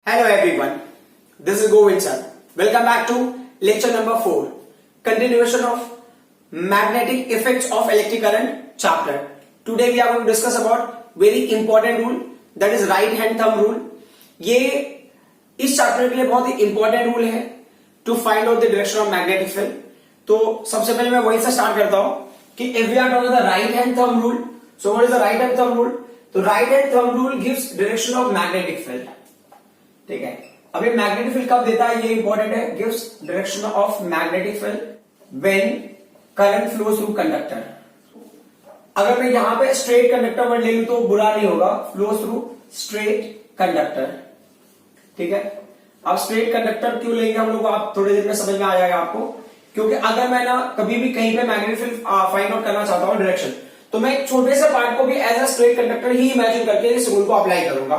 Hello everyone, this is Govind sir. Welcome back to lecture number 4, continuation of magnetic effects of electric current chapter. Today we are going to discuss about very important rule, that is right hand thumb rule. ये इस chapter के लिए बहुत ही important rule है to find out the direction of magnetic field. तो सबसे पहले मैं वहीं से स्टार्ट करता हूं कि if we are talking the right hand thumb rule, so what is the right hand thumb rule? तो right hand thumb rule gives direction of magnetic field. ठीक है, अभी मैग्नेटिक फील्ड कब देता है, ये इंपॉर्टेंट है. Gives direction of magnetic field when current flows through conductor. अगर मैं यहां पे स्ट्रेट कंडक्टर वर्ड ले लूं तो बुरा नहीं होगा, फ्लोज थ्रू स्ट्रेट कंडक्टर. ठीक है, अब स्ट्रेट कंडक्टर क्यों लेंगे हम लोग, आप थोड़ी देर में समझ में आ जाएगा आपको. क्योंकि अगर मैं ना कभी भी कहीं पे मैग्नेटिक फील्ड फाइंड आउट करना चाहता हूं डायरेक्शन, तो मैं एक छोटे से पार्ट को भी एज अ स्ट्रेट कंडक्टर ही इमेजिन करके इस रूल को अप्लाई करूंगा.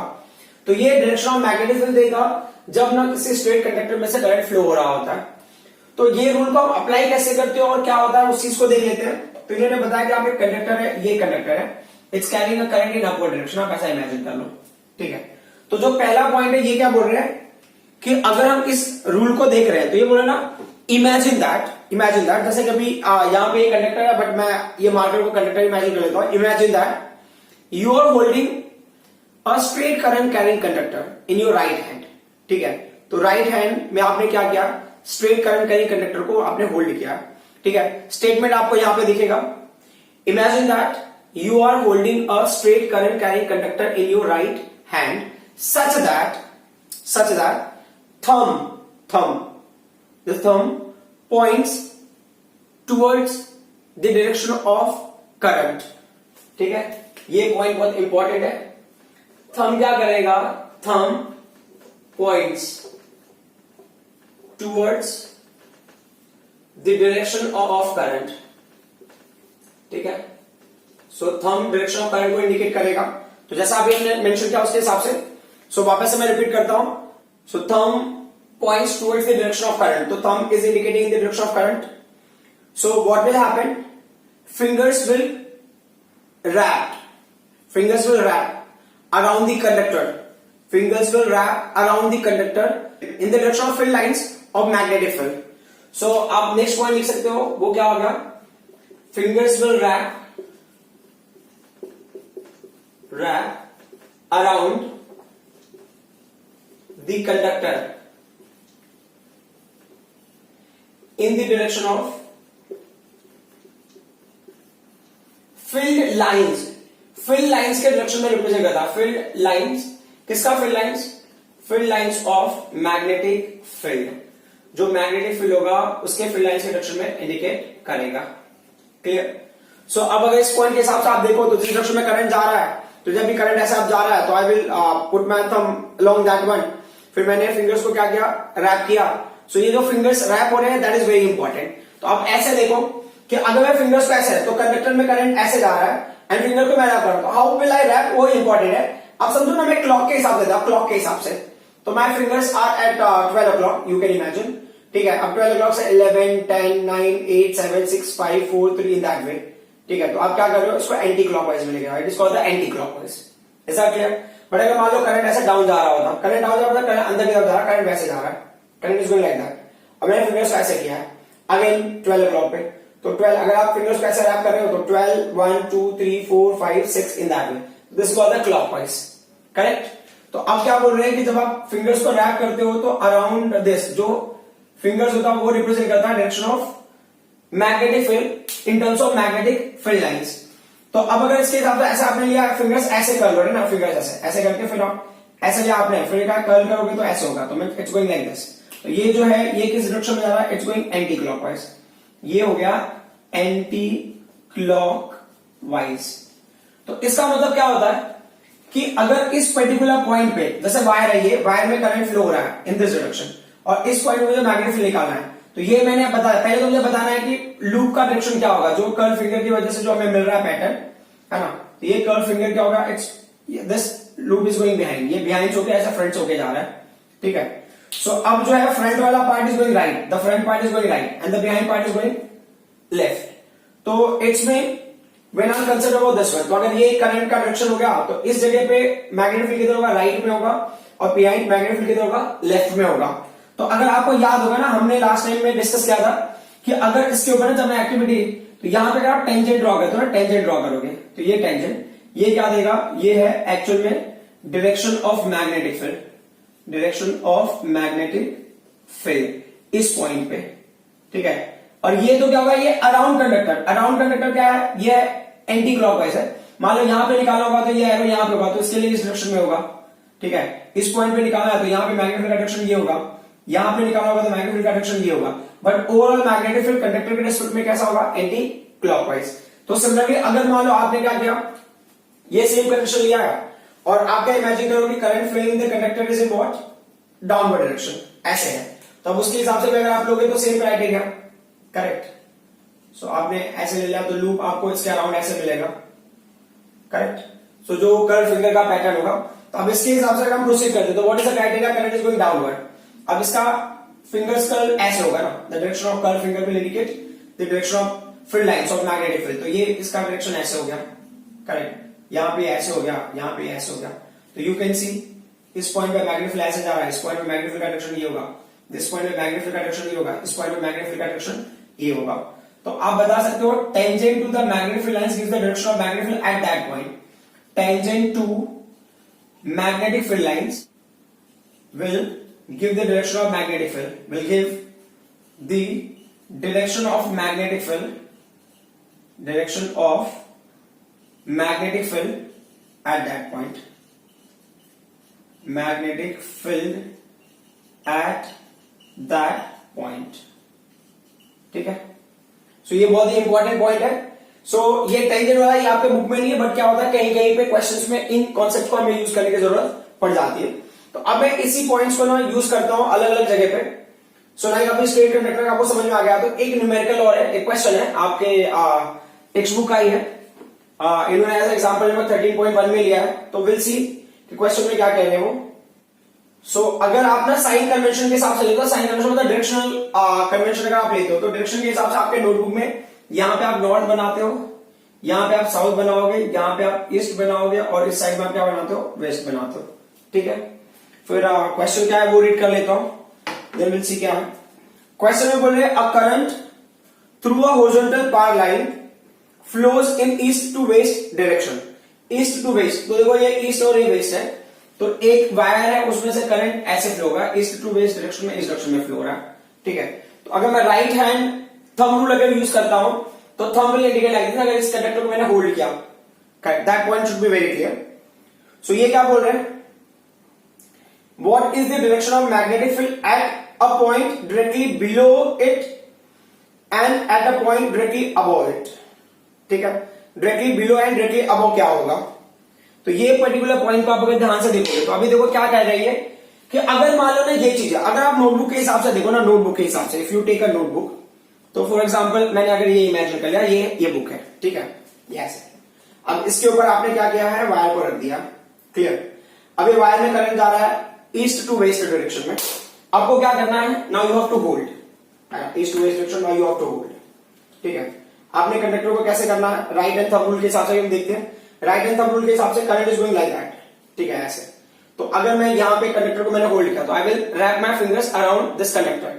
तो ये डायरेक्शन ऑफ मैग्नेटिक फील्ड देगा जब ना किसी स्ट्रेट कंडक्टर में से करंट फ्लो हो रहा होता है. तो ये रूल को आप अप्लाई कैसे करते हो और क्या होता है उस चीज को देख लेते हैं. तो इन्होंने बताया कि आप एक कंडक्टर है, ये कंडक्टर है, it's carrying a current in upward direction. आप ऐसा इमेजिन कर लो. ठीक है, तो जो पहला पॉइंट है ये क्या बोल रहे हैं कि अगर हम इस रूल को देख रहे हैं तो ये बोले ना इमेजिन दैट जैसे कभी यहां पे ये कंडक्टर है बट मैं ये मार्कर को कंडक्टर इमेजिन कर लेता हूं. Imagine that you are holding a straight current carrying conductor in your right hand. ठीक है, तो राइट हैंड में आपने क्या किया, स्ट्रेट करंट कैरिंग कंडक्टर को आपने होल्ड किया. ठीक है, स्टेटमेंट आपको यहां पे दिखेगा. Imagine that you are holding a straight current carrying conductor in your right hand such that the thumb points towards the direction of current. ठीक है, ये पॉइंट बहुत इंपॉर्टेंट है. थंब क्या करेगा, thumb points towards the direction of current. ठीक है, सो thumb direction of current को इंडिकेट करेगा. तो जैसा अभी हमने मेंशन किया उसके हिसाब से, सो वापस से मैं रिपीट करता हूं. So thumb points towards the direction of current. तो thumb is indicating the direction of current. So what will happen, fingers will wrap around the conductor. Fingers will wrap around the conductor in the direction of field lines of magnetic field. So आप next point लिख सकते हो, वो क्या होगा, fingers will wrap around the conductor in the direction of field lines. field lines के direction में represent करता है. field lines किसका, field lines? field lines of magnetic field. जो मैग्नेटिक फील्ड होगा उसके field lines के डायरेक्शन में इंडिकेट करेगा. क्लियर? सो अब अगर इस पॉइंट के हिसाब से आप देखो तो जिस डायरेक्शन में करंट जा रहा है, तो जब भी करंट ऐसे आप जा रहा है तो I will put my thumb along that one. फिर मैंने फिंगर्स को क्या किया, रैप किया. सो ये जो फिंगर्स रैप हो रहे हैं दैट इज वेरी इंपॉर्टेंट. तो आप ऐसे देखो कि अगर मैं फिंगर्स को ऐसे है तो कंडक्टर में करंट ऐसे जा रहा है एंड फिंगर को मैं रैप कर रहा हूं. हाउ विल आई रैप, वो इंपॉर्टेंट है. आप समझो ना, मैं क्लॉक के हिसाब से था, क्लॉक के हिसाब से. तो my fingers are at 12 o'clock, you can imagine. ठीक है, अब 12 o'clock से 11 10 9 8 7 6 5 4 3 इन दैट वे. ठीक है, तो आप क्या कर रहे हो, इसको एंटी क्लॉकवाइज में लिखेगा. It is called the anti clockwise. ऐसा क्लियर? बट अगर मान लो करंट ऐसे डाउन जा रहा होता, करंट डाउन जा रहा होता, करंट अंदर की तरफ जा रहा है, करंट वैसे जा रहा है, current is going like that. अब मैंने फिंगर्स को ऐसे किया है अगेन 12 o'clock पे. तो 12 अगर आप फिंगर्स को ऐसे रैप कर रहे हो तो 12 1 2 3 4 5 6 in that way. This is called the clockwise. Correct? तो अब क्या बोल रहे हैं कि जब आप फिंगर्स को रैप करते हो तो अराउंड दिस जो फिंगर्स होता है वो रिप्रेजेंट करता है direction of magnetic field in terms of magnetic field lines. तो अब अगर इसके हिसाब से ऐसा आपने लिया, फिंगर्स ऐसे कर लो ना, फिंगर्स ऐसे करके फिर आप ऐसे लिया आपने, फिर क्या कर्ल करोगे तो ऐसे होगा. तो मैं इट्स गोइंग लाइक दिस. तो ये जो है ये किस डायरेक्शन में जा रहा है, इट्स गोइंग एंटी क्लॉकवाइज. ये हो गया एंटी क्लॉकवाइज. तो इसका मतलब क्या होता है कि अगर इस पर्टिकुलर पॉइंट पे, जैसे वायर है, ये वायर में करंट फ्लो हो रहा है इन दिस डायरेक्शन, और इस पॉइंट में मुझे मैग्नेटिक फील्ड निकालना है. तो ये मैंने बताया, पहले तो मुझे बताना है कि लूप का डायरेक्शन क्या होगा, जो कर्ल फिंगर की वजह से जो हमें मिल रहा है पैटर्न, है ना. तो ये कर्ल फिंगर क्या होगा, it's this loop is going behind. ये बिहाइंड होके ऐसा फ्रंट होके जा रहा है. ठीक है, सो अब जो है फ्रंट वाला part is going right, the front part is going right and the behind part is going left. तो इट्स में when I consider about this one, तो अगर ये करंट का डायरेक्शन हो गया तो इस जगह पे मैग्नेटिक फील्ड किधर होगा, राइट में होगा. और बिहाइंड मैग्नेटिक फील्ड किधर होगा, लेफ्ट में होगा। तो अगर आपको याद होगा ना, हमने लास्ट टाइम में डिस्कस किया था कि अगर इसके ऊपर जब मैं एक्टिविटी, तो यहां पे अगर आप टेंजेंट ड्रॉ करते हो ना, टेंजेंट ड्रॉ करोगे तो ये टेंजेंट, ये क्या देगा, ये है एक्चुअल में direction of magnetic field, direction of magnetic field इस पॉइंट पे, ठीक है। और ये तो क्या होगा, ये अराउंड कंडक्टर, अराउंड कंडक्टर क्या है, ये एंटी क्लॉकवाइज है। मान लो यहां पे निकाला होगा तो ये एरो यहां पे होगा, तो इसके लिए इस डायरेक्शन में होगा, ठीक है। इस पॉइंट पे निकाला है तो यहां पे मैग्नेटिक फील्ड का डायरेक्शन ये होगा, यहां पे निकाला होगा तो मैग्नेटिक फील्ड का डायरेक्शन ये होगा। But overall magnetic field conductor के रिस्पेक्ट में कैसा होगा, एंटी क्लॉकवाइज। तो सिमिलरली अगर मान लो आपने क्या किया, ये सेम कंडीशन लिया है और आप क्या इमेजिन करोगे, current flow in the conductor is in what, downward direction, ऐसे है। तो अब उसके हिसाब से अगर आप लोगे तो सेम क्राइटेरिया, करेक्ट। सो आपने ऐसे ले लिया तो लूप आपको इसके अराउंड ऐसे मिलेगा, करेक्ट। सो जो कर्व फिंगर का पैटर्न होगा, तो अब इसके हिसाब से अगर हम प्रोसीड करते तो what is the criteria, current is going downward. अब इसका फिंगर्स कर्ल ऐसे होगा ना, the direction of curve finger will indicate the direction of field lines of magnetic field. तो ये इसका डायरेक्शन ऐसे हो गया, करेक्ट। यहां पे ऐसे हो गया, यहां पे ऐसे हो गया। तो यू कैन सी इस पॉइंट पे मैग्नेटिक फील्ड ऐसे जा रहा है, इस पॉइंट पे मैग्नेटिक फील्ड का डायरेक्शन ये होगा, दिस पॉइंट पे मैग्नेटिक फील्ड का डायरेक्शन ये होगा, इस पॉइंट पे मैग्नेटिक फील्ड का डायरेक्शन ये होगा। तो आप बता सकते हो tangent to the magnetic field lines gives the direction of magnetic field at that point. Tangent to magnetic field lines will give the direction of magnetic field, will give the direction of magnetic field, direction of magnetic field at that point, magnetic field at that point, ठीक है। सो ये बहुत ही important point है। सो ये tangent वाला ये आपके बुक में नहीं है, बट क्या होता है कहीं कहीं पे क्वेश्चंस में इन कॉन्सेप्ट को हमें यूज करने की जरूरत पड़ जाती है। तो अब मैं इसी पॉइंट्स को ना यूज करता हूं अलग अलग जगह पे। सो लाइक अभी स्ट्रेट कंडक्टर आपको समझ में आ गया, तो एक न्यूमेरिकल और है, एक क्वेश्चन है आपके टेक्स्ट बुक का ही है, इन्होंने एज एग्जांपल नंबर 13.1 में लिया है। तो विल सी कि क्वेश्चन में क्या कह रहे हैं वो। सो अगर आप ना साइन कन्वेंशन के हिसाब से लेते हो, साइन कन्वेंशन मतलब डायरेक्शनल कन्वेंशन अगर आप लेते हो, तो डायरेक्शन के हिसाब से आपके नोटबुक में यहां पे आप नॉर्थ बनाते हो, यहां पे आप साउथ बनाओगे, यहां पे आप ईस्ट बनाओगे और इस साइड में आप क्या बनाते हो, वेस्ट बनाते हो, ठीक है। फिर क्वेश्चन क्या है वो रीड कर लेता हूं, देन विल सी क्या है। क्वेश्चन में बोल रहे हैं a current through a horizontal power line flows in east to west direction, east to west. तो देखो ये ईस्ट और ये वेस्ट है, तो एक वायर है उसमें से करंट ऐसे फ्लो होगा, ईस्ट टू वेस्ट डायरेक्शन में, इस डायरेक्शन में फ्लो हो रहा है, ठीक है। तो अगर मैं राइट हैंड थंब रूल अगर यूज करता हूं तो thumb will indicate like this, अगर इस कंडक्टर को मैंने होल्ड किया, that point should be very clear. So ये क्या बोल रहे हैं, what is the direction of magnetic field at a point directly below it and at a point directly above it, ठीक है। Directly below and directly above क्या होगा, तो ये पर्टिकुलर पॉइंट को आप अगर ध्यान से देखोगे तो अभी देखो क्या कह रही है कि अगर मान लो ना ये चीज है, अगर आप नोटबुक के हिसाब से देखो ना, नोटबुक के हिसाब से if you take a notebook, तो फॉर एग्जांपल मैंने अगर ये इमेजिन कर लिया, ये बुक है, ठीक है, यस। अब इसके ऊपर आपने क्या किया है, वायर को रख दिया, क्लियर। अब ये वायर में करंट जा रहा है ईस्ट टू वेस्ट डायरेक्शन में, आपको क्या करना है, now you have to hold, east to west direction, now you have to hold, ठीक है। आपने कंडक्टर को कैसे करना है, राइट हैंड थंब रूल के हिसाब से हम देखते हैं, राइट हैंड थंब रूल के हिसाब से current is going like that, ठीक है, ऐसे। तो अगर मैं यहां पे कंडक्टर को मैंने होल्ड किया, तो I will wrap my fingers around this conductor.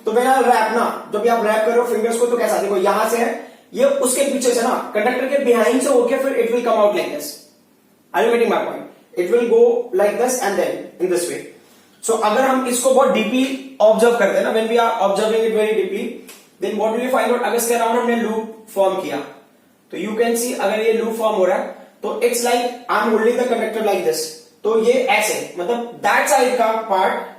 तो मेरा रैप ना, जब भी आप रैप करो फिंगर्स को, तो कैसा देखो, यहां से है ये, उसके पीछे से ना कंडक्टर के बिहाइंड से होके फिर it will come out like this, are you getting my point, it will go like this and then in this way. So अगर हम इसको बहुत डीपली ऑब्जर्व करते हैं ना, when we are observing it very deeply, then what will you find out, अगर इसके around हमने लूप फॉर्म किया, तो यू कैन सी अगर ये लूप फॉर्म हो रहा है, तो it's like I am holding the conductor like this, तो ये ऐसे, मतलब दैट साइड का पार्ट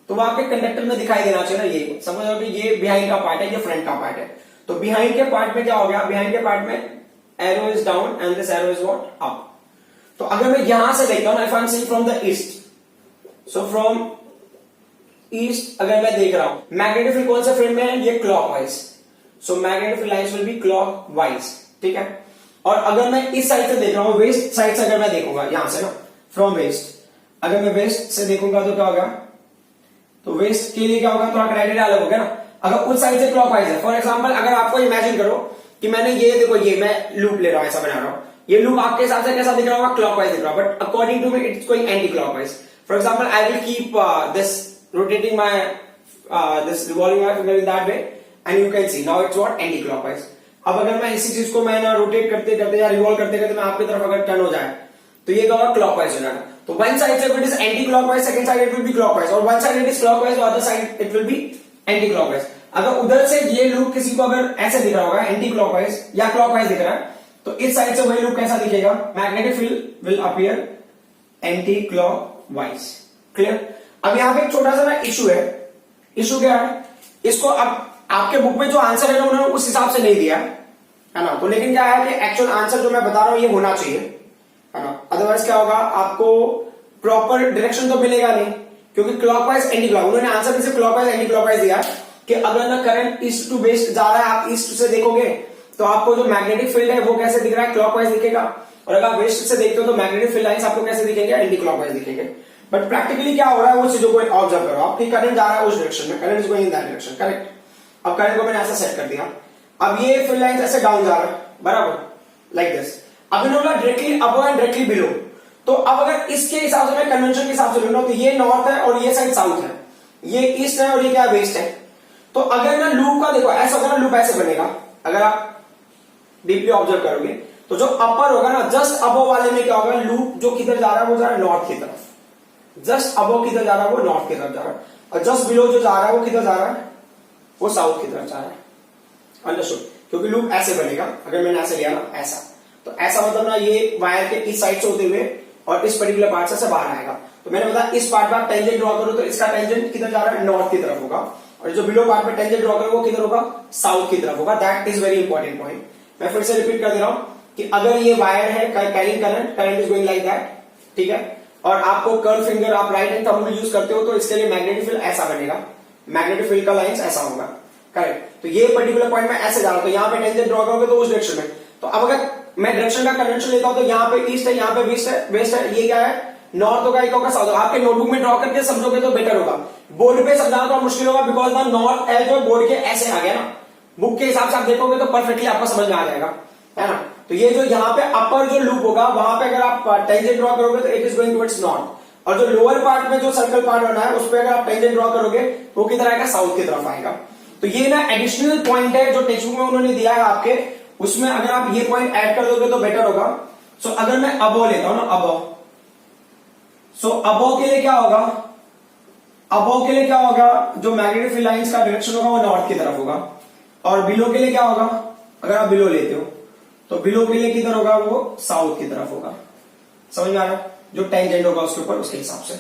तो वो आपके कंडक्टर में दिखाई देना चाहिए ना, ये समझ लो कि ये बिहाइंड का पार्ट है, ये फ्रंट का पार्ट है। तो बिहाइंड के पार्ट में क्या हो गया, बिहाइंड के पार्ट में arrow is down and this arrow is what, up. तो अगर मैं यहां से देखता हूं, if I am seeing from the east, so from east अगर मैं देख रहा हूं, मैग्नेटिक फील्ड कौन से फ्रेम में है, ये clockwise, so magnetic field lines will be clockwise, ठीक है। और अगर मैं इस साइड से देख रहा हूं, वेस्ट साइड से अगर मैं देखूंगा, यहां से ना फ्रॉम वेस्ट, अगर मैं वेस्ट से देखूंगा तो क्या होगा, तो वेस्ट के लिए क्या होगा, थोड़ा क्राइटेरिया अलग हो गया ना। अगर उस साइड से क्लॉकवाइज है, फॉर एग्जांपल अगर आपको इमेजिन करो कि मैंने ये देखो, ये मैं लूप ले रहा हूं, ऐसा बना रहा हूं, ये लूप आपके हिसाब से कैसा दिख रहा होगा, क्लॉकवाइज दिख रहा होगा, but according to me it's going anti clockwise. For example, I will keep this rotating my this revolving my finger in that way, and you can see now it's what anti-clockwise. अब अगर मैं इसी चीज को मैं ना rotate करते करते या रिवॉल्व करते करते मैं आपकी तरफ अगर टर्न हो जाए तो ये क्या होगा, क्लॉकवाइज हो जाएगा. तो वन साइड से it is anti clockwise, second side it will be clockwise, और one side it is clockwise, other side it will be anti clockwise. अगर उधर से ये लूप किसी को अगर ऐसे दिख रहा होगा एंटी क्लॉकवाइज या क्लॉकवाइज दिख रहा है, तो इस साइड से वही लूप कैसा दिखेगा, magnetic field will appear anti clockwise. Clear. अब यहाँ पे एक छोटा सा ना इशू है. इशू क्या है, इसको अब आपके बुक में जो आंसर है ना उन्होंने उस हिसाब से नहीं दिया है ना, तो लेकिन क्या है कि एक्चुअल आंसर जो मैं बता रहा हूं ये होना चाहिए, है ना. अदरवाइज क्या होगा, आपको प्रॉपर डायरेक्शन तो मिलेगा नहीं, क्योंकि क्लॉकवाइज एंटी क्लॉक, उन्होंने आंसर भी सिर्फ क्लॉकवाइज एंटी क्लॉकवाइज दिया कि अगर ना करंट ईस्ट टू वेस्ट जा रहा है, आप ईस्ट से देखोगे तो आपको जो मैग्नेटिक फील्ड है वो कैसे दिख रहा है, क्लॉकवाइज दिखेगा, और अगर आप वेस्ट से देखते हो तो मैग्नेटिक फील्ड लाइंस आपको कैसे दिखेंगे, एंटी क्लॉकवाइज दिखेंगे. बट प्रैक्टिकली क्या हो रहा है वो चीजों को ऑब्जर्व करो. आपकी करंट जा रहा है उस डायरेक्शन में, current is going in that direction, correct. अब करंट को मैंने ऐसा सेट कर दिया, अब ये फील्ड लाइंस ऐसे डाउन जा रहा है, बराबर, लाइक दिस. अब इन्होंने directly above and directly below, तो अब अगर इसके हिसाब से मैं कन्वेंशन के हिसाब से लूंगा तो ये नॉर्थ है और ये साइड साउथ है, ये ईस्ट है और ये क्या वेस्ट है. तो अगर ना लूप का देखो ऐसा होगा ना, लूप ऐसे बनेगा, अगर आप डीपली ऑब्जर्व करोगे तो जो अपर होगा ना जस्ट अबव वाले में क्या होगा, लूप जो किधर जा रहा है वो जा रहा है नॉर्थ की तरफ, जस्ट अबव किधर जा रहा है वो नॉर्थ की तरफ जा रहा है, और जस्ट बिलो जो जा रहा है वो किधर जा रहा है, वो साउथ की तरफ जा रहा है. अंडरस्टूड. क्योंकि लूप ऐसे बनेगा, अगर मैंने ऐसे लिया ना ऐसा, तो ऐसा मतलब ना ये वायर के इस साइड से होते हुए और इस पर्टिकुलर पार्ट से बाहर आएगा. तो मैंने बताया इस पार्ट में आप टेंजेंट ड्रॉ करो तो इसका टेंजेंट किधर जा रहा है, नॉर्थ की तरफ होगा, और जो बिलो पार्ट में टेंजेंट ड्रॉ करो वो किधर होगा, साउथ की तरफ होगा. That is very important point. मैं फिर से रिपीट कर दे रहा हूं कि अगर ये वायर है carrying current, current is going like that, ठीक है, और आपको कर्व फिंगर आप राइट हैंड थंब यूज करते हो तो इसके लिए मैग्नेटिक फील्ड ऐसा बनेगा, मैग्नेटिक फील्ड का लाइंस ऐसा होगा, करेक्ट. तो ये पर्टिकुलर पॉइंट में ऐसे जा रहा हूं, तो यहाँ पे टेंजेंट ड्रॉ करोगे तो उस डायरेक्शन में. तो अब अगर मैं डायरेक्शन का कन्वेंशन लेता हूं तो यहाँ पे ईस्ट है, यहाँ पे वेस्ट है, ये क्या है, नॉर्थ होगा, एक होगा साउथ. आपके नोटबुक में ड्रॉ करके समझोगे तो बेटर होगा, बोर्ड पे समझाना तो मुश्किल होगा, बिकॉज ना नॉर्थ है जो बोर्ड के ऐसे आ गया ना, बुक के हिसाब से आप देखोगे तो परफेक्टली आपको समझ में आ जाएगा, है ना. तो ये जो यहाँ पे अपर जो लूप होगा वहां पे अगर आप टेंजेंट ड्रॉ करोगे तो it is going towards north, और जो लोअर पार्ट में जो सर्कल पार्ट बना है उस पर अगर आप टेंजेंट ड्रॉ करोगे वो किधर आएगा, साउथ की तरफ आएगा. तो ये ना एडिशनल पॉइंट है जो टेक्स्ट बुक में उन्होंने दिया है आपके, उसमें अगर आप ये पॉइंट ऐड कर दोगे तो बेटर होगा. सो अगर मैं अबो लेता हूं ना, अबो, सो अबो के लिए क्या होगा, अबो के लिए क्या होगा, जो मैग्नेटिक फील्ड लाइंस का डायरेक्शन होगा वो नॉर्थ की तरफ होगा, और बिलो के लिए क्या होगा, अगर आप बिलो लेते हो तो बिलो के लिए किधर होगा, वो साउथ की तरफ होगा. समझ में आ रहा है, जो टेंजेंट होगा उसके ऊपर उसके हिसाब से.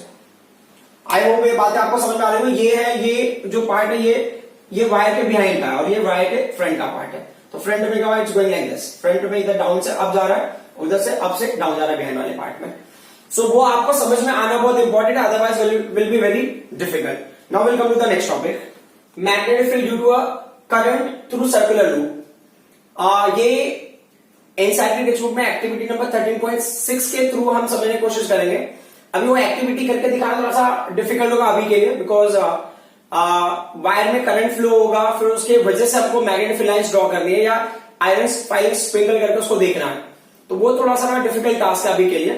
आई होप ये बातें आपको समझ में आ रही है. ये है, ये जो पार्ट है ये वायर के बिहाइंड का है और ये वायर के फ्रंट का पार्ट है. तो फ्रंट में क्या, it's going like this, front में इधर डाउन से अप जा रहा है, उधर से अप से डाउन जा रहा है बिहाइंड वाले पार्ट में. सो वो आपको समझ में आना बहुत इंपॉर्टेंट है, otherwise will be very difficult. Now will come to the next topic, magnetic field due to a current through circular loop. ये एनसीईआरटी टेक्स्ट बुक में एक्टिविटी नंबर 13.6 के थ्रू हम समझने की कोशिश करेंगे. अभी वो एक्टिविटी करके दिखाना थोड़ा सा डिफिकल्ट होगा अभी के लिए, बिकॉज वायर में करंट फ्लो होगा, फिर उसके वजह से आपको मैग्नेटिक फील्ड लाइंस ड्रॉ करनी है या आयरन फाइल्स स्प्रिंकल करके उसको देखना है, तो वो थोड़ा सा डिफिकल्ट टास्क है अभी के लिए.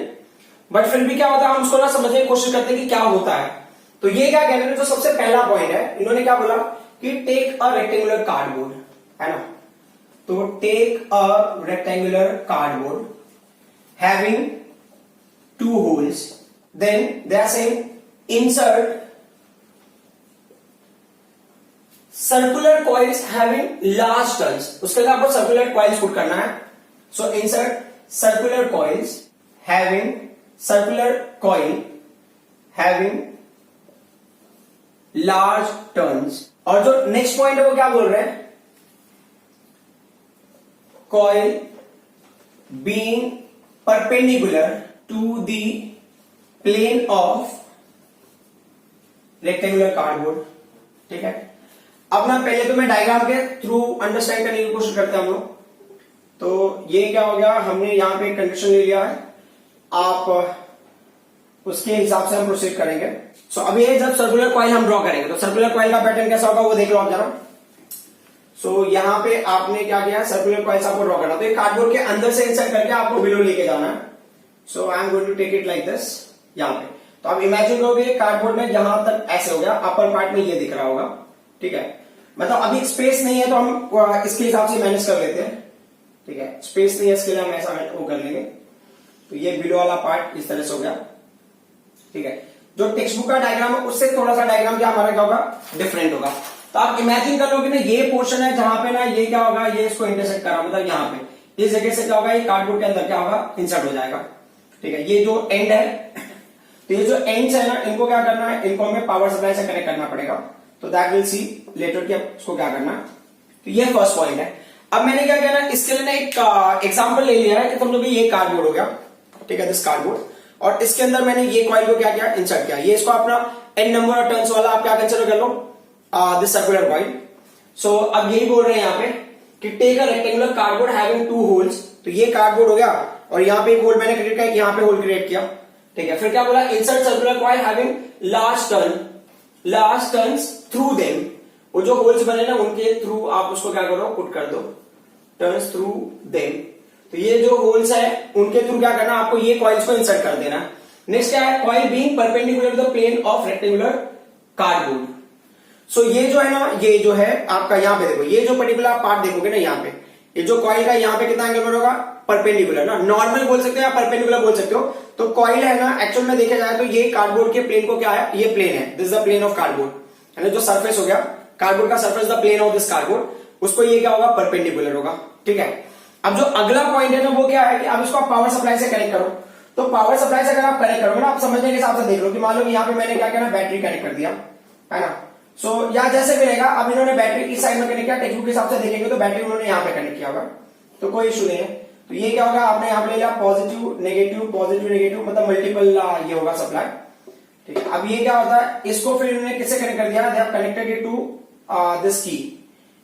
बट फिर भी क्या होता है, हम उसको ना समझने की कोशिश करते हैं कि क्या होता है. तो ये क्या कह रहे हैं, जो सबसे पहला पॉइंट है, इन्होंने क्या बोला कि टेक अ रेक्टेंगुलर कार्डबोर्ड, है ना. तो take a rectangular cardboard having two holes, then they are saying insert circular coils having large turns. उसके लिए आपको सर्कुलर कॉइल्स पुट करना है. So insert circular coils having, circular coil having large turns. और जो नेक्स्ट पॉइंट है वो क्या बोल रहे हैं, coil being perpendicular to the plane of rectangular cardboard. ठीक है. अब ना पहले तो मैं डायग्राम के थ्रू अंडरस्टैंड करने की कोशिश करते हैं हम लोग. तो ये क्या हो गया, हमने यहां पे कंडीशन ले लिया है, आप उसके हिसाब से हम प्रोसीड करेंगे. सो अब ये जब सर्कुलर कॉइल हम ड्रॉ करेंगे तो सर्कुलर कॉइल का पैटर्न कैसा होगा वो देख लो आप जरा. सो यहाँ पे आपने क्या किया, सर्कुलर कॉइल्स आपको ड्रॉ करना, तो एक कार्डबोर्ड के अंदर से इंसर्ट करके आपको बिलो लेके जाना है. So I am going to take it like this, यहाँ पे. तो आप इमेजिन करोगे कार्डबोर्ड में यहां तक ऐसे हो गया, अपर पार्ट में ये दिख रहा होगा, ठीक है। मतलब अभी स्पेस नहीं है तो हम इसके हिसाब से मैनेज कर लेते हैं, ठीक है। स्पेस नहीं है इसके लिए हम ऐसा वो कर लेंगे। तो ये बिलो वाला पार्ट इस तरह से हो गया, ठीक है। जो टेक्स्ट बुक का डायग्राम है उससे थोड़ा सा डायग्राम क्या हमारा क्या होगा, डिफरेंट होगा। तो आप इमेजिन कर लोगे ना, ये पोर्शन है जहां पे ना ये क्या होगा, ये इसको इंटरसेक्ट करा, मतलब यहाँ पे इस जगह से क्या होगा, ये कार्डबोर्ड के अंदर क्या होगा, इंसर्ट हो जाएगा, ठीक है। ये जो एंड है, तो ये जो एंड्स है ना, इनको क्या करना है, इनको हमें पावर सप्लाई से कनेक्ट करना पड़ेगा। तो दैट विल सी लेटर कि इसको क्या करना। तो ये फर्स्ट पॉइंट है। अब मैंने क्या किया ना, इसके लिए ना एक एग्जांपल ले लिया है कि तुम लोग ये कार्डबोर्ड हो गया, ठीक है, दिस कार्डबोर्ड, और इसके अंदर मैंने ये कॉइल को क्या किया, इंसर्ट किया। ये इसको अपना एन नंबर और टर्न्स वाला आप क्या कंसिडर कर लो, दिस सर्कुलर कॉइल। सो अब यही बोल रहे हैं यहाँ पे कि take a rectangular cardboard having 2 holes. तो ये कार्डबोर्ड हो गया और यहाँ पे एक होल मैंने क्रिएट किया, यहाँ पे होल क्रिएट किया, ठीक है। फिर क्या बोला, insert circular coil having large turns through them. वो जो होल्स बने ना उनके थ्रू आप उसको क्या करो, पुट कर दो, टर्न्स थ्रू देम। तो ये जो होल्स है उनके थ्रू क्या करना, आपको ये कॉइल्स को इंसर्ट कर देना। नेक्स्ट क्या है, coil being perpendicular to the plane of rectangular cardboard. So ये जो है ना, ये जो है आपका यहाँ पे देखो, ये जो पर्टिकुलर पार्ट देखोगे ना यहाँ पे, ये जो कॉइल का यहाँ पे कितना एंगल पर होगा, परपेंडिकुलर ना, नॉर्मल बोल सकते हो या परपेंडिकुलर बोल सकते हो। तो कॉइल है ना, एक्चुअल में देखा जाए तो ये कार्डबोर्ड के प्लेन को क्या है, ये प्लेन है, this is the plane of cardboard, है ना। जो सरफेस हो गया कार्डबोर्ड का, surface the plane of this cardboard, उसको ये क्या होगा, परपेंडिकुलर होगा, ठीक है। अब जो अगला पॉइंट है ना, वो क्या है कि अब इसको आप पावर सप्लाई से कनेक्ट करो। तो पावर सप्लाई से अगर आप कनेक्ट करोगे ना, आप समझने के हिसाब से देख लो कि मान लो कि यहाँ पे मैंने क्या किया ना, बैटरी कनेक्ट कर दिया, है ना। सो यहाँ जैसे भी रहेगा, अब इन्होंने बैटरी इस साइड में कनेक्ट किया, टेक्स्ट बुक के हिसाब से देखेंगे तो बैटरी उन्होंने यहाँ पे कनेक्ट किया होगा, तो कोई इशू नहीं है। तो ये क्या होगा, आपने यहाँ पे ले लिया पॉजिटिव नेगेटिव, मतलब मल्टीपल ये होगा सप्लाई, ठीक है। अब ये क्या होता है, इसको फिर इन्होंने किससे कनेक्ट कर दिया, they have connected it to this key.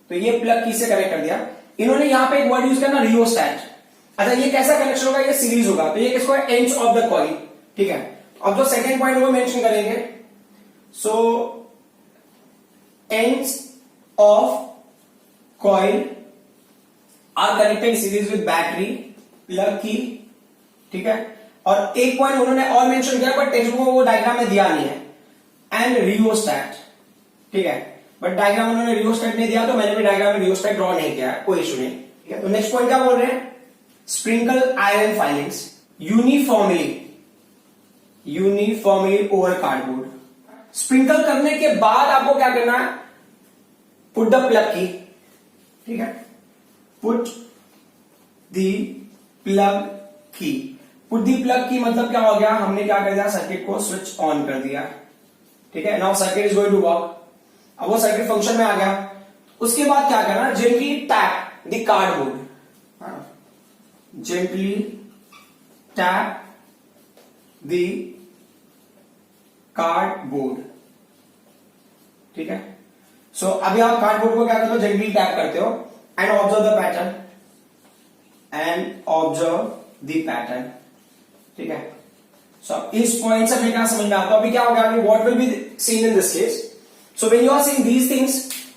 तो ये प्लग की से कनेक्ट कर दिया इन्होंने। यहाँ पे एक वर्ड यूज करना, रियोस्टैट। अच्छा, ये कैसा कनेक्शन होगा, ये सीरीज होगा, तो ये किसको है, एंड्स ऑफ द कॉइल, ठीक है। अब जो सेकंड पॉइंट वो मेंशन करेंगे, सो ends of coil are connected in series with battery plug key, ठीक है। और एक पॉइंट उन्होंने और मेंशन किया बट टेक्स्ट बुक में वो डायग्राम में दिया नहीं है, एंड रियोस्टैट, ठीक है। बट डायग्राम उन्होंने रियोस्टैट नहीं दिया तो मैंने भी डायग्राम में रियोस्टैट ड्रॉ नहीं किया, कोई इशू नहीं, ठीक है। तो नेक्स्ट पॉइंट क्या बोल रहे हैं, sprinkle iron filings uniformly over cardboard. Sprinkle करने के बाद आपको क्या करना है, पुट द प्लग की, ठीक है, पुट द प्लग की। पुट द प्लग की मतलब क्या हो गया, हमने क्या कर दिया, सर्किट को स्विच ऑन कर दिया, ठीक है। Now circuit is going to work. अब वो सर्किट फंक्शन में आ गया। उसके बाद क्या करना, gently tap the cardboard, gently tap the cardboard, ठीक है। सो अभी आप कार्डबोर्ड को क्या करते हो, जेंटली टैप करते हो, एंड ऑब्जर्व द पैटर्न, ठीक है। सो इस पॉइंट से हमें क्या समझ में आता है, अभी क्या होगा, अभी what will be seen in this case. So when you are seeing these things,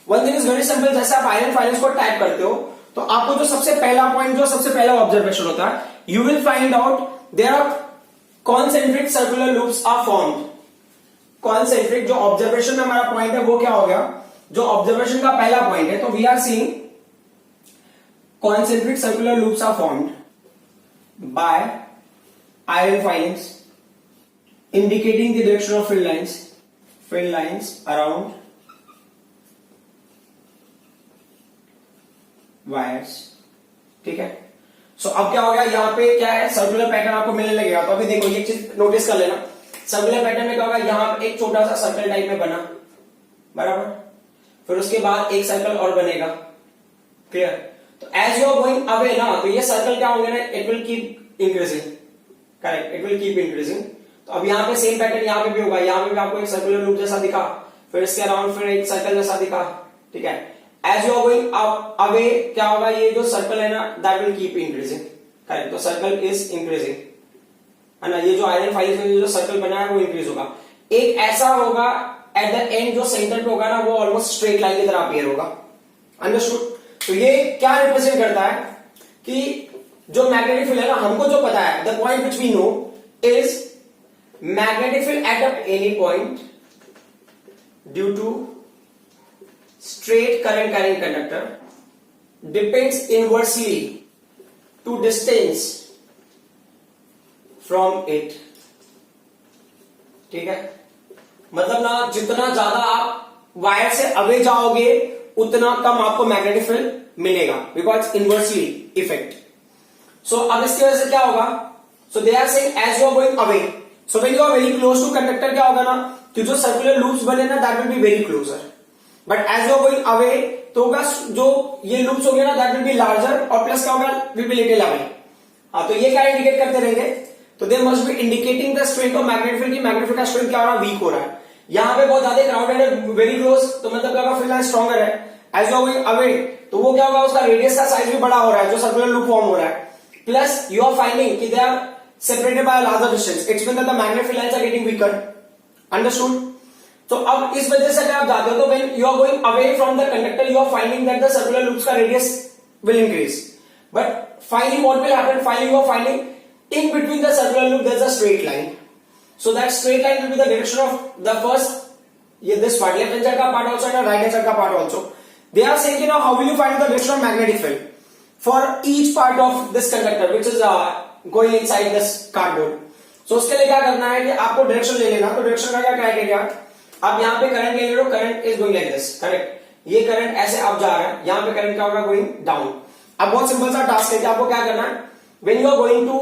one thing is very simple, जैसे आप आयरन फाइलिंग्स को टाइप करते हो तो आपको जो सबसे पहला पॉइंट, जो सबसे पहला ऑब्जर्वेशन होता है, you will find out there are concentric circular loops are formed. Concentric जो ऑब्जर्वेशन में हमारा पॉइंट है वो क्या हो गया, जो ऑब्जर्वेशन का पहला पॉइंट है, तो we are seeing concentric circular loops are formed by iron filings indicating the direction of fill lines around wires, ठीक है। सो अब क्या हो गया, यहां पे क्या है, सर्कुलर पैटर्न आपको मिलने लगेगा। तो अभी देखो ये चीज नोटिस कर लेना, सर्कुलर पैटर्न में क्या होगा, यहां पे एक छोटा सा सर्कल टाइप में बना, बराबर, फिर उसके बाद एक सर्कल और बनेगा, क्लियर। तो as you are going away ना, तो ये सर्कल क्या होंगे ना, it will keep increasing, correct, it will keep increasing. तो अब यहाँ पे सेम पैटर्न यहाँ पे भी होगा, यहाँ पे भी आपको एक सर्कुलर लूप जैसा दिखा, फिर इसके अराउंड फिर एक सर्कल जैसा दिखा, ठीक है। As you are going away क्या होगा, ये जो सर्कल है ना, that will keep increasing, correct. तो सर्कल इज इंक्रीजिंग, है ना। ये जो आयरन फाइल्स में जो सर्कल बना है वो इंक्रीज होगा। एक ऐसा होगा एट द एंड, जो सेंटर पे होगा ना, वो ऑलमोस्ट स्ट्रेट लाइन की तरह अपीयर होगा, अंडरस्टूड। तो ये क्या रिप्रेजेंट करता है कि जो मैग्नेटिक फील्ड है ना, हमको जो पता है, the point which we know is magnetic field at any point due to straight current carrying conductor depends inversely to distance from it. ठीक है, मतलब ना जितना ज्यादा आप वायर से अवे जाओगे उतना कम आपको मैग्नेटिक फील्ड मिलेगा, बिकॉज इनवर्सली इफेक्ट. सो अब इसकी वजह से क्या होगा? So they are saying as you are going away, so when you are very close to conductor क्या होगा ना कि जो सर्कुलर लूप्स बने ना that will be very closer, but as you are going away तो होगा जो ये लूप्स हो गए ना दैट विल बी लार्जर और प्लस क्या होगा विल बी लिटिल अवे. हाँ, तो ये क्या इंडिकेट करते रहेंगे? तो they must be indicating the strength of magnetic field की मैग्नेटिक फील्ड का स्ट्रेंथ क्या हो रहा है? वीक हो रहा है. यहाँ पे बहुत ज्यादा क्राउडेड है, वेरी क्लोज, तो मतलब क्या होगा? फील्ड लाइन स्ट्रॉन्गर है. As you are going away तो वो क्या होगा? उसका रेडियस का साइज भी बड़ा हो रहा है जो सर्कुलर लूप फॉर्म हो रहा है. प्लस यू आर फाइंडिंग कि they are separated by a larger distance. It's mean that the magnetic field lines are getting weaker. Understood? तो अब इस वजह से अगर आप जाते हो तो when you are going away from the conductor, you are finding that the circular loops का radius will increase. But finally, what will happen? Finally, you are finding in between the circular loop there is a straight line. So that straight line will be the direction of the first, this part, left hand side का part also and right hand side का part also. They are saying, how will you find the direction of magnetic field for each part of this conductor, which is going inside this cardboard. So उसके लिए क्या करना है कि आपको direction ले लेना. तो डायरेक्शन का क्या क्राइटेरिया? आप यहाँ पे करंट ले लो, current is going like this, correct. ये करंट ऐसे आप जा रहा है, यहाँ पे करंट क्या होगा? Going down. अब बहुत सिंपल सा टास्क है कि आपको क्या करना है? When you are going to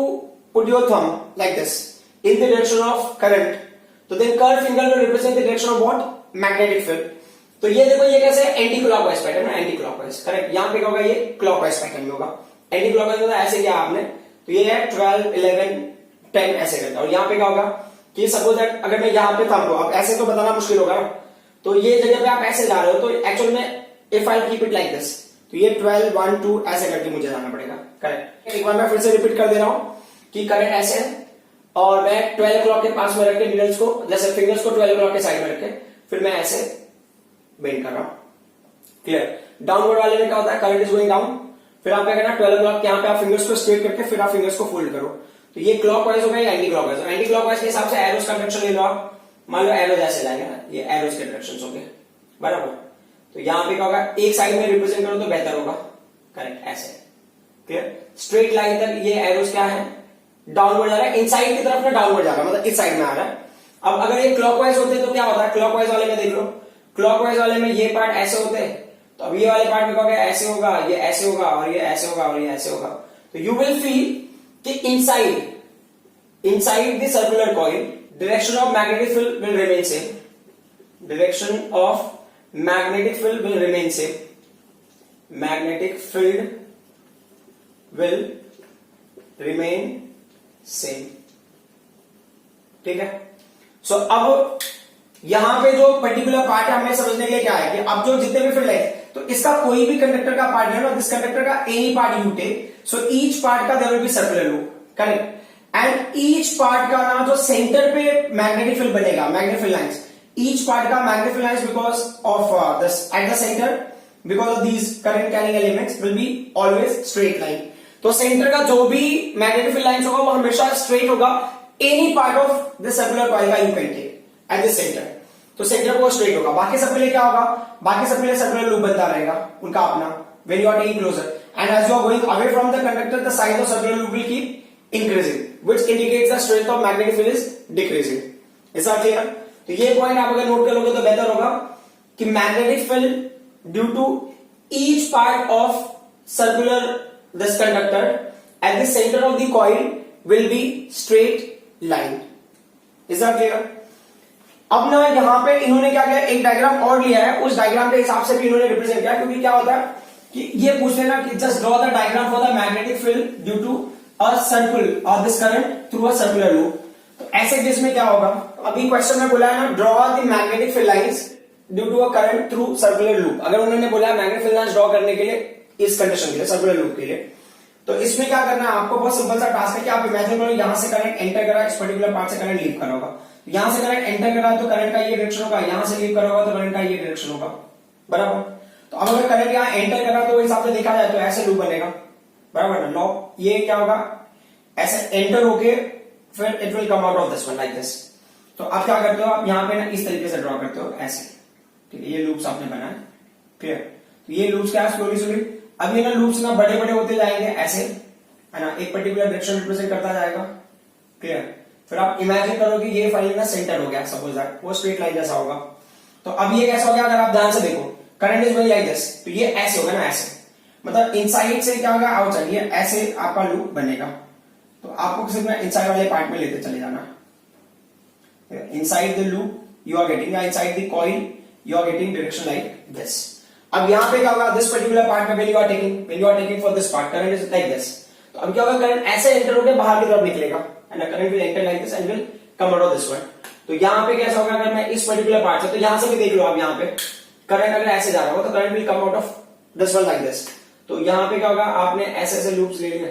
put your thumb like this in the direction of current, तो then curve finger will represent the direction of what? Magnetic field. तो ये देखो ये कैसे एंटी क्लॉकवाइज पैटर्न है, एंटी क्लॉकवाइज, करेक्ट. यहाँ पे क्या होगा? ये क्लॉकवाइज पैटर्न में होगा. एंटी क्लॉकवाइज मतलब ऐसे किया आपने, तो ये है 12, 11, 10 ऐसे करता. और यहाँ पे क्या होगा कि सपोज दैट अगर मैं यहाँ पे था, अब ऐसे तो बताना मुश्किल होगा ना, तो ये जगह पे आप ऐसे जा रहे हो तो एक्चुअल में if I keep it like this, तो ये 12, 1, 2 ऐसे करके मुझे जाना पड़ेगा, करेक्ट. एक बार मैं फिर से रिपीट कर दे रहा हूं कि करंट ऐसे है और मैं 12 o'clock के पास में रख के नीडल्स को, जैसे फिंगर्स को 12 o'clock के साइड में रखे, फिर मैं ऐसे बेंड कर रहा हूं. क्लियर? डाउनवर्ड वाले में क्या होता है? Current is going down. फिर आप क्या करना? 12 o'clock यहाँ पे आप फिंगर्स को स्ट्रेट करके फिर आप फिंगर्स को फोल्ड करो. तो ये क्लॉकवाइज हो गया या एंटी क्लॉकवाइज? एंटी क्लॉकवाइज के हिसाब से एरोस का डायरेक्शन ले लो आप. मान लो एरो जैसे जाएंगे ना, ये एरोस के डायरेक्शन हो गए, बराबर. तो यहाँ पे क्या होगा? एक साइड में रिप्रेजेंट करो तो बेहतर होगा, करेक्ट. ऐसे, क्लियर? स्ट्रेट लाइन तक ये एरोस क्या है? डाउनवर्ड जा रहा है, इनसाइड की तरफ में डाउनवर्ड जा रहा है, मतलब इस साइड में आ रहा है. अब अगर ये क्लॉकवाइज होते तो क्या होता है? क्लॉकवाइज वाले में देख लो, क्लॉकवाइज वाले में ये पार्ट ऐसे होते हैं, तो अब ये वाले पार्ट में क्या होगा? ऐसे होगा, ये ऐसे होगा और ये ऐसे होगा और ये ऐसे होगा. तो यू विल फील कि inside the circular coil direction of magnetic field will remain same. Direction of magnetic field will remain same. Magnetic field will remain same. ठीक है? सो अब यहां पे जो पर्टिकुलर पार्ट है हमें समझने के लिए क्या है कि अब जो जितने भी फील्ड है, तो इसका कोई भी कंडक्टर का पार्ट है ना, दिस कंडक्टर का any part you take, so each part का there will be circular loop, correct. And each part का ना जो सेंटर पे मैग्नेटिक फील्ड बनेगा, magnetic field lines, each part का magnetic field lines because of this at the centre, because of these current carrying elements will be always straight line. तो centre का जो भी मैग्नेटिक फील्ड लाइंस होगा वो हमेशा straight होगा. Any part of this circular coil का you can take at the centre, तो सेंटर को स्ट्रेट होगा. बाकी सबके लिए क्या होगा? बाकी सबके लिए सर्कुलर लूप बनता रहेगा उनका अपना, when you are taking closer, and as you are going away from the conductor the size of circular loop will keep increasing, which indicates the strength of magnetic field is decreasing. is that clear? तो ये point आप अगर note कर लोगे तो बेहतर होगा कि magnetic field due to each part of circular this conductor at the centre of the coil will be straight line. Is that clear? अब ना यहां पे इन्होंने क्या किया, एक डायग्राम और लिया है, उस डायग्राम के हिसाब से भी इन्होंने रिप्रेजेंट किया, क्योंकि क्या होता है कि ये पूछ लेना कि just draw the diagram for the magnetic field due to a circle और this current through a circular loop. तो ऐसे केस में क्या होगा? अभी क्वेश्चन में बोला है ना, draw the magnetic field lines due to a current through circular loop. अगर उन्होंने बोला मैग्नेटिक फील्ड लाइंस ड्रॉ करने के लिए इस कंडीशन के लिए, सर्कुलर लूप के लिए, तो इसमें क्या करना है आपको? बहुत सिंपल सा टास्क है कि आप इमेजिन करो यहां से करंट एंटर करा, इस पर्टिकुलर पार्ट से करंट लीव करा होगा. यहां से करंट एंटर करा तो करंट का ये डायरेक्शन होगा, यहां से लीव करा होगा तो करंट का ये डायरेक्शन होगा, बराबर. तो अब अगर करंट यहां एंटर करा तो हिसाब से देखा जाए तो ऐसे लूप बनेगा, बराबर. लॉ ये क्या होगा? ऐसे एंटर होके फिर it will come out of this one like this. तो आप क्या करते हो, आप यहाँ पे ना इस तरीके से ड्रॉ करते हो ऐसे, ठीक है, ये लूप्स आपने बनाए, क्लियर। तो ये लूप्स क्या स्लोली स्लोली, अब ये ना लूप्स ना बड़े बड़े होते जाएंगे ऐसे, है ना, एक पर्टिकुलर डायरेक्शन रिप्रेजेंट करता जाएगा, क्लियर। फिर आप इमेजिन करो कि ये फाइल ना सेंटर हो गया, सपोज दैट वो स्ट्रेट लाइन जैसा होगा। तो अब ये कैसा हो गया, अगर आप ध्यान से देखो, current is going like this, तो ये ऐसे होगा ना, ऐसे, मतलब इनसाइड से क्या होगा, आउटसाइड, ये ऐसे आपका लूप बनेगा। तो आपको सिर्फ इनसाइड वाले पार्ट में लेते चले जाना, inside the loop you are getting, inside the coil you are getting direction like this. अब यहां पे क्या होगा, दिस पर्टिकुलर पार्ट में when you are taking for this part, current is like this. तो अब क्या होगा, करंट ऐसे एंटर होकर बाहर की तरफ निकलेगा, and current will enter like this and will come out of this one. तो यहां पे कैसा होगा, अगर मैं इस पर्टिकुलर पार्ट से, तो यहां से भी देख लो आप, यहां पे करंट अगर ऐसे जा रहा हो तो current will come out of this one like this. तो यहां पे क्या होगा, आपने ऐसे ऐसे लूप्स ले लिए,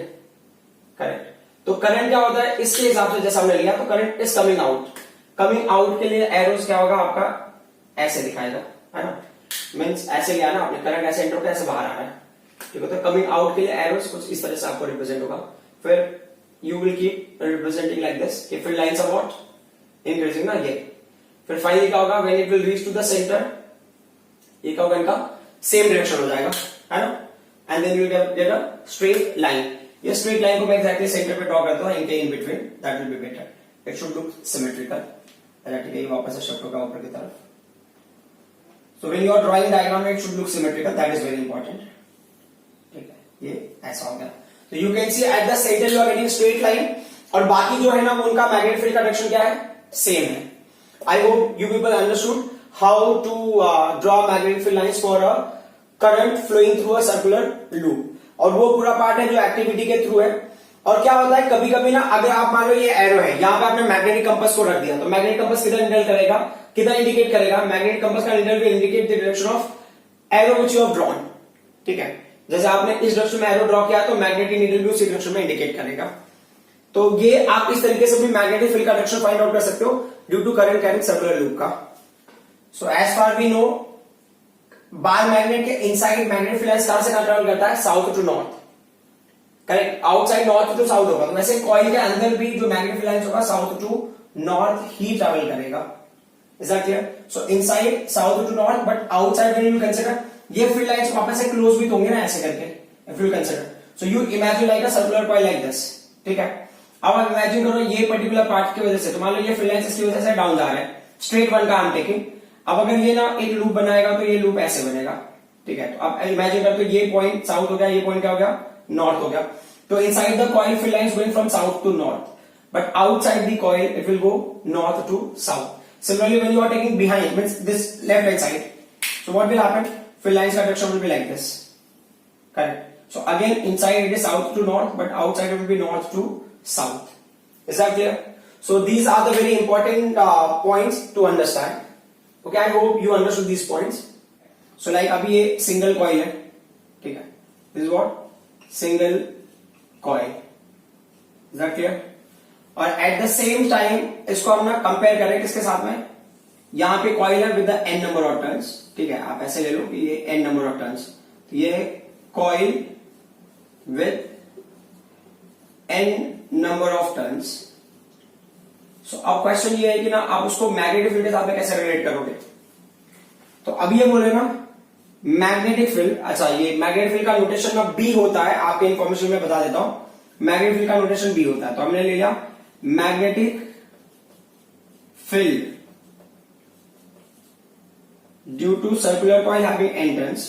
करेक्ट। तो करंट क्या होता है, इसके हिसाब से जैसा हमने लिया, तो current is coming out. Coming out के लिए एरोस क्या होगा आपका, ऐसे दिखाएगा, है ना, मींस ऐसे लिया ना आपने, करंट ऐसे एंटर होकर ऐसे बाहर आ रहा है, ठीक है। तो कमिंग आउट के लिए एरोस कुछ इस तरह से आपको रिप्रेजेंट होगा। फिर you will keep representing like this, कि फिर लाइन्स आर व्हाट इंक्रीजिंग ना, ये। फिर फाइनली क्या होगा, when it will reach to the centre, ये क्या होगा, इनका सेम डायरेक्शन हो जाएगा, है ना, and then you get a straight line. ये स्ट्रेट लाइन को मैं एक्जैक्टली सेंटर पे ड्रॉ करता हूं, इनके in between, that will be better, it should look symmetrical, ठीक है। ये वापस से शिफ्ट होगा ऊपर की तरफ। So when you are drawing diagram it should look symmetrical, that is very important, ठीक है। ये ऐसा हो गया। तो you can see at the centre you are getting straight line, और बाकी जो है ना उनका मैग्नेटिक फील्ड का डायरेक्शन क्या है, सेम है। I hope you people understood how to draw magnetic field lines for a current flowing through a circular loop. और वो पूरा पार्ट है जो एक्टिविटी के थ्रू है। और क्या होता है, कभी कभी ना, अगर आप मान लो ये एरो है, यहां पे आपने मैग्नेटिक कंपास को रख दिया, तो मैग्नेटिक कंपास किधर इंडिकेट करेगा, किधर इंडिकेट करेगा, मैग्नेटिक कंपास का needle will indicate the direction of arrow which you have drawn, ठीक है। जैसे आपने इस डायरेक्शन में एरो ड्रॉ किया तो मैग्नेटिक नीडल भी उसी डायरेक्शन में इंडिकेट करेगा। तो ये आप इस तरीके से भी मैग्नेटिक फील्ड का डायरेक्शन फाइंड आउट कर सकते हो due to current carrying circular loop का। So as far we know, bar magnet के इनसाइड मैग्नेटिक फील्ड कहां से ट्रैवल करता है, south to north, correct, outside north to south होगा। तो वैसे कॉइल के अंदर भी जो मैग्नेटिक फील्ड होगा साउथ टू नॉर्थ ही ट्रैवल करेगा। Is that clear? So inside south to north, but outside when you consider, ये फील्ड लाइंस वापस से क्लोज भी होंगे ना ऐसे करके, if you consider. So you imagine like a circular coil like this, ठीक है। अब आप इमेजिन करो ये पर्टिकुलर पार्ट की वजह से, तो मान लो ये फील्ड लाइंस इसकी वजह से डाउन जा रहे हैं, स्ट्रेट वन का आई एम टेकिंग। अब अगर ये ना एक लूप बनाएगा तो ये लूप ऐसे बनेगा, ठीक है। तो अब इमेजिन करते हो ये पॉइंट साउथ हो गया, ये पॉइंट क्या हो गया, नॉर्थ हो गया। तो inside the coil field lines going from south to north, but outside the coil it will go north to south. Similarly, when you are taking behind, means this left hand side, so what will happen, field lines direction will be like this, correct. So again inside it is south to north, but outside it will be north to south. Is that clear? So these are the very important points to understand. Okay, I hope you understood these points. So like अभी ये single coil है, ठीक है, this is what single coil. Is that clear? और at the same time इसको हम ना compare करें किसके साथ में, यहां पे कॉइल है with the N number of turns, ठीक है। आप ऐसे ले लो कि ये एन नंबर ऑफ टर्न्स, तो ये coil with N number of turns. So अब क्वेश्चन ये है कि ना आप उसको मैग्नेटिक फील्ड के साथ में कैसे रिलेट करोगे। तो अब ये बोले ना मैग्नेटिक फील्ड, अच्छा ये मैग्नेटिक फील्ड का नोटेशन में बी होता है, आपके इन्फॉर्मेशन में बता देता हूं, मैग्नेटिक फील्ड का नोटेशन बी होता है। तो हमने ले लिया magnetic field due to circular coil having N turns,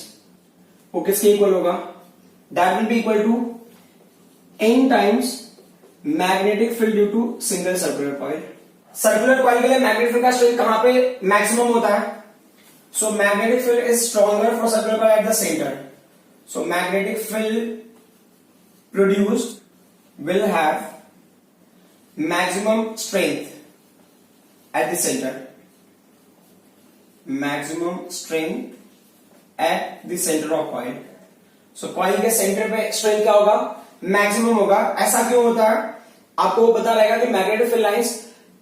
वो किसके इक्वल होगा, that will be equal to N times magnetic field due to single circular coil. Circular coil के लिए मैग्नेटिक फील्ड का स्ट्रेंथ कहां पे मैक्सिमम होता है, so magnetic field is stronger for circular coil eight the centre. So magnetic field produced will have maximum strength at the center, maximum strength at the center of coil. So coil के centre पे strength क्या होगा, maximum होगा। ऐसा क्यों होता है, आपको पता रहेगा कि मैग्नेटिक फील्ड लाइंस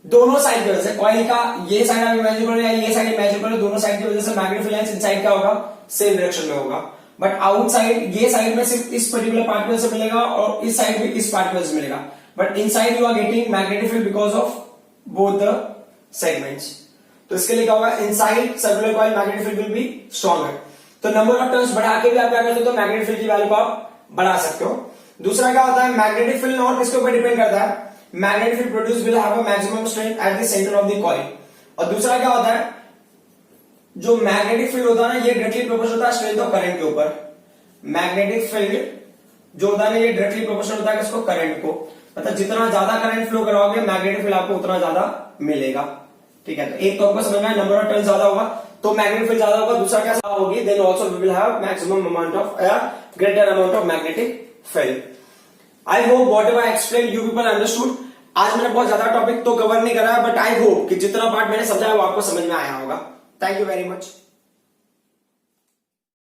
दोनों साइड की वजह से, कॉइल का ये साइड आप इमेजिन करो या ये साइड इमेजिन करो, दोनों साइड की वजह से मैग्नेटिक फील्ड लाइंस इनसाइड क्या होगा, सेम डायरेक्शन में होगा। बट आउटसाइड ये साइड में सिर्फ इस पर्टिकुलर पार्ट की वजह से मिलेगा और इस साइड में इस पार्ट की वजह से मिलेगा। but inside you are getting magnetic field because of both the segments. तो इसके लिए क्या होगा, inside circular coil magnetic field will be stronger. तो नंबर ऑफ टर्न्स बढ़ा के भी आप क्या कर सकते हो, मैग्नेटिक फील्ड की वैल्यू को आप बढ़ा सकते हो। दूसरा क्या होता है, मैग्नेटिक फील्ड और किसके ऊपर डिपेंड करता है, magnetic field produce will have a maximum strength eight the centre of the coil. और दूसरा क्या होता है, जो मैग्नेटिक फील्ड होता है ना, ये डायरेक्टली प्रोपोर्शनल होता है स्ट्रेंथ ऑफ करंट के ऊपर। मैग्नेटिक फील्ड जो होता है ना, ये डायरेक्टली प्रोपोर्शनल होता है किसको, करंट को। मतलब जितना ज्यादा करंट फ्लो कराओगे मैग्नेटिक फील्ड आपको उतना ज्यादा मिलेगा। ठीक है, तो एक तो आपको समझ में आया, नंबर ऑफ टर्न ज्यादा होगा तो मैग्नेटिक फील्ड ज्यादा होगा। दूसरा क्या होगी, then also we will have maximum amount of greater amount of magnetic field. I hope whatever I explain you people understood. आज मैंने बहुत ज्यादा टॉपिक तो कवर नहीं करा, बट आई होप कि जितना पार्ट मैंने समझाया वो आपको समझ में आया होगा। Thank you very much.